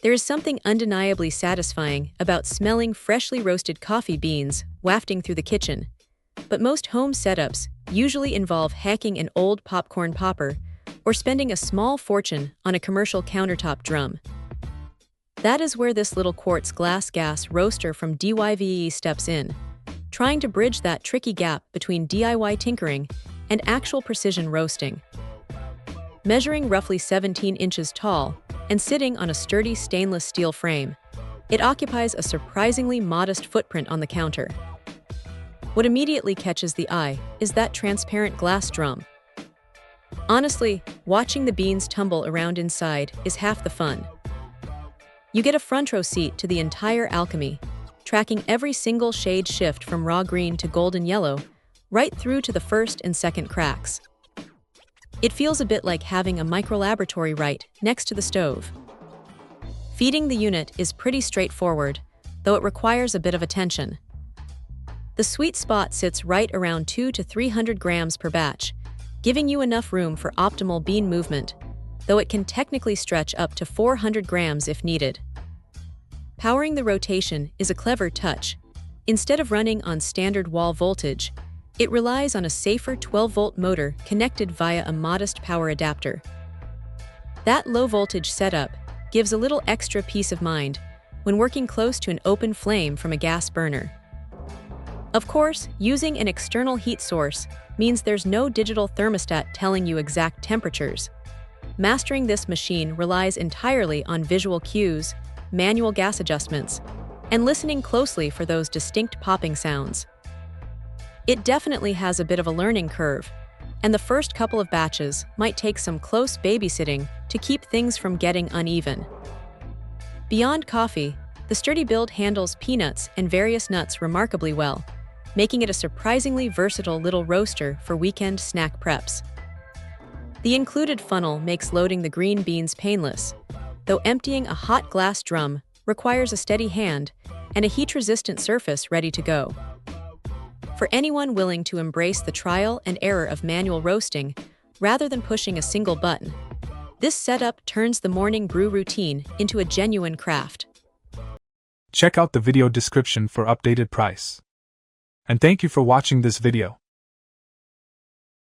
There is something undeniably satisfying about smelling freshly roasted coffee beans wafting through the kitchen, but most home setups usually involve hacking an old popcorn popper or spending a small fortune on a commercial countertop drum. That is where this little quartz glass gas roaster from DYVEE steps in, trying to bridge that tricky gap between DIY tinkering and actual precision roasting. Measuring roughly 17 inches tall and sitting on a sturdy stainless steel frame, it occupies a surprisingly modest footprint on the counter. What immediately catches the eye is that transparent glass drum. Honestly, watching the beans tumble around inside is half the fun. You get a front row seat to the entire alchemy, tracking every single shade shift from raw green to golden yellow, right through to the first and second cracks. It feels a bit like having a micro-laboratory right next to the stove. Feeding the unit is pretty straightforward, though it requires a bit of attention. The sweet spot sits right around 200 to 300 grams per batch, giving you enough room for optimal bean movement, though it can technically stretch up to 400 grams if needed. Powering the rotation is a clever touch. Instead of running on standard wall voltage, it relies on a safer 12-volt motor connected via a modest power adapter. That low-voltage setup gives a little extra peace of mind when working close to an open flame from a gas burner. Of course, using an external heat source means there's no digital thermostat telling you exact temperatures. Mastering this machine relies entirely on visual cues, manual gas adjustments, and listening closely for those distinct popping sounds. It definitely has a bit of a learning curve, and the first couple of batches might take some close babysitting to keep things from getting uneven. Beyond coffee, the sturdy build handles peanuts and various nuts remarkably well, making it a surprisingly versatile little roaster for weekend snack preps. The included funnel makes loading the green beans painless, though emptying a hot glass drum requires a steady hand and a heat-resistant surface ready to go. For anyone willing to embrace the trial and error of manual roasting rather than pushing a single button, this setup turns the morning brew routine into a genuine craft. Check out the video description for updated price. And thank you for watching this video.